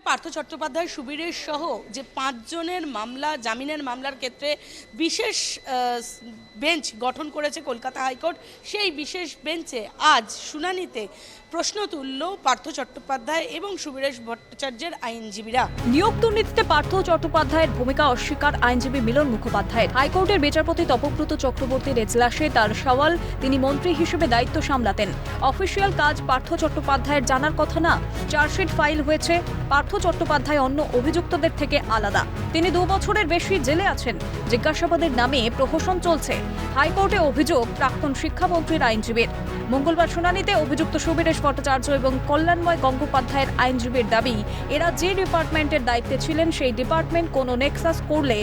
পার্থ চট্টোপাধ্যায় সুবীরের সহ যে 5 জনের মামলা জামিনের মামলার ক্ষেত্রে বিশেষ বেঞ্চ গঠন করেছে কলকাতা হাইকোর্ট, সেই বিশেষ বেঞ্চে আজ শুনানিতে প্রশ্ন তুলল পার্থ চট্টোপাধ্যায় এবং সুবীরেশ ভট্টাচার্যের আইনজীবীরা। নিয়োগ দুর্নীতিতে পার্থ চট্টোপাধ্যায়ের ভূমিকা অস্বীকার আইনজীবী মিলন মুখোপাধ্যায়ের। হাইকোর্টের বিচারপতি তপব্রত চক্রবর্তীর এজলাসে তার সওয়াল, তিনি মন্ত্রী হিসেবে দায়িত্ব সামলাতেন। অফিসিয়াল কাজ পার্থ চট্টোপাধ্যায়ের জানার কথা না। চার্জশিট ফাইল হয়েছে, পার্থ চট্টোপাধ্যায় অন্য অভিযুক্তদের থেকে আলাদা। তিনি 2 বছরের বেশি জেলে আছেন। জিজ্ঞাসাবাদের নামে প্রহসন চলছে। হাইকোর্টে অভিযোগ প্রাক্তন শিক্ষামন্ত্রীর আইনজীবীর। মঙ্গলবার শুনানিতে অভিযুক্ত সুবীরেশ ভট্টাচার্য এবং কল্যাণময় গঙ্গোপাধ্যায়ের আইনজীবীর দাবি, এরা যে ডিপার্টমেন্টের দায়িত্বে ছিলেন সেই ডিপার্টমেন্ট কোনো নেক্সাস করলে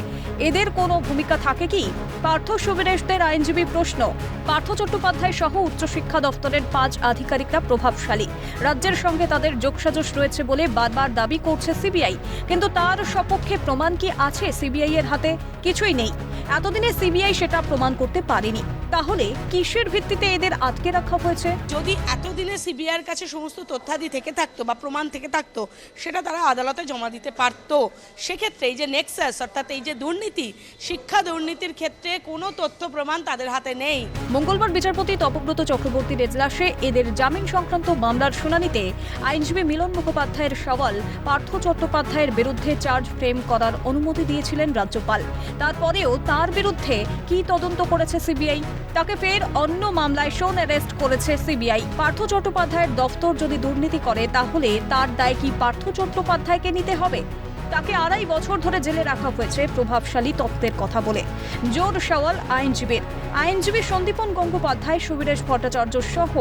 এদের কোনো ভূমিকা থাকে কি? পার্থ সুবীরেশদের আইনজীবী প্রশ্ন, পার্থ চট্টোপাধ্যায় সহ উচ্চশিক্ষা দপ্তরের 5 আধিকারিকরা প্রভাবশালী। রাজ্যের সঙ্গে তাদের যোগসাজশ রয়েছে বলে বারবার দাবি করছে সিবিআই, কিন্তু তার সপক্ষে প্রমাণ কি আছে সিবিআই এর হাতে? কিছুই নেই। এতদিনে সিবিআই সেটা প্রমাণ করতে পারেনি। তাহলে কিসের ভিত্তিতে এদের আটকে রাখা হয়েছে? যদি এতদিনে সিবিআইয়ের কাছে সমস্ত তথ্যাদি থেকে থাকতো বা প্রমাণ থেকে থাকতো, সেটা তারা আদালতে জমা দিতে পারত। সেক্ষেত্রে এই যে নেক্সাস অর্থাৎ এই যে দুর্নীতি, শিক্ষা দুর্নীতির ক্ষেত্রে কোনো তথ্য প্রমাণ তাদের হাতে নেই। মঙ্গলবার বিচারপতি তপব্রত চক্রবর্তীর এজলাসে এদের জামিন সংক্রান্ত মামলার শুনানিতে আইনজীবী মিলন মুখোপাধ্যায়ের সওয়াল, পার্থ চট্টোপাধ্যায়ের বিরুদ্ধে চার্জ ফ্রেম করার অনুমতি দিয়েছিলেন রাজ্যপাল। তারপরেও তার বিরুদ্ধে কি তদন্ত করেছে সিবিআই? তাকে ফের অন্য মামলায় শোন অ্যারেস্ট করেছে সিবিআই। পার্থ চট্টোপাধ্যায়ের দফতর যদি দুর্নীতি করে, তাহলে তার দায় কি পার্থ চট্টোপাধ্যায়কে নিতে হবে? তাকে 2.5 বছর ধরে জেলে রাখা হয়েছে প্রভাবশালী তত্ত্বের কথা বলে। জোর সওয়াল আইনজীবী সন্দীপন গঙ্গোপাধ্যায় সুবীরেশ ভট্টাচার্য সহ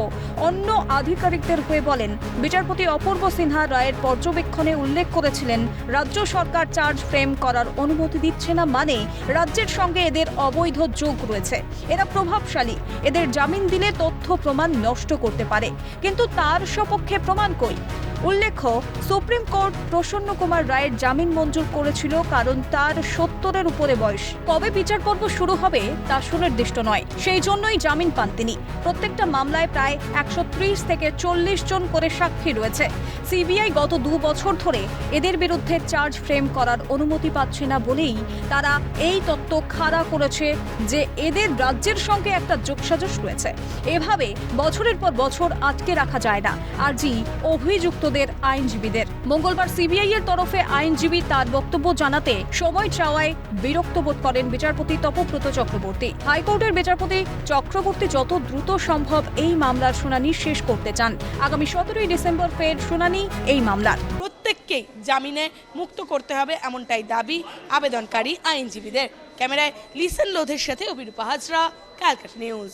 অন্য আধিকারিকদের হয়ে বলেন, বিচারপতি অপূর্ব সিনহা রায়ের পর্যবেক্ষণে উল্লেখ করেছিলেন, রাজ্য সরকার চার্জ ফ্রেম করার অনুমতি দিচ্ছে না, মানে রাজ্যের সঙ্গে এদের অবৈধ যোগ রয়েছে। এরা প্রভাবশালী, এদের জামিন দিলে তথ্য প্রমাণ নষ্ট করতে পারে, কিন্তু তার সপক্ষে প্রমাণ কই? উল্লেখ্য, সুপ্রিম কোর্ট প্রসন্ন কুমার রায়ের জামিন মঞ্জুর করেছিল, কারণ তার 70-এর উপরে বয়স। কবে বিচার পর্ব শুরু হবে তা সুনির্দিষ্ট নয়, সেই জন্যই জামিন পান তিনি। প্রত্যেকটা মামলায় প্রায় 130 থেকে 40 জন করে সাক্ষী রয়েছে। সিবিআই গত 2 বছর ধরে এদের বিরুদ্ধে চার্জ ফ্রেম করার অনুমতি পাচ্ছে না বলেই তারা এই তত্ত্ব খাড়া করেছে যে এদের রাজ্যের সঙ্গে একটা যোগসাজশ রয়েছে। এভাবে বছরের পর বছর আটকে রাখা যায় না আজই অভিযুক্ত আইনজীবীদের। মঙ্গলবার সিবিআই এর তরফে আইনজীবী তার বক্তব্য জানাতে সময় চাওয়ায় বিরক্ত বোধ করেন বিচারপতি তপব্রত চক্রবর্তী। হাইকোর্টের বিচারপতি চক্রবর্তী যত দ্রুত সম্ভব এই মামলার শুনানি শেষ করতে চান। আগামী 17 ডিসেম্বর ফের শুনানি এই মামলার। প্রত্যেককেই জামিনে মুক্ত করতে হবে, এমনটাই দাবি আবেদনকারী আইনজীবীদের। ক্যামেরায় লিসেন লোধের সাথে অভিরূপা হাজরা, ক্যালকাটা নিউজ।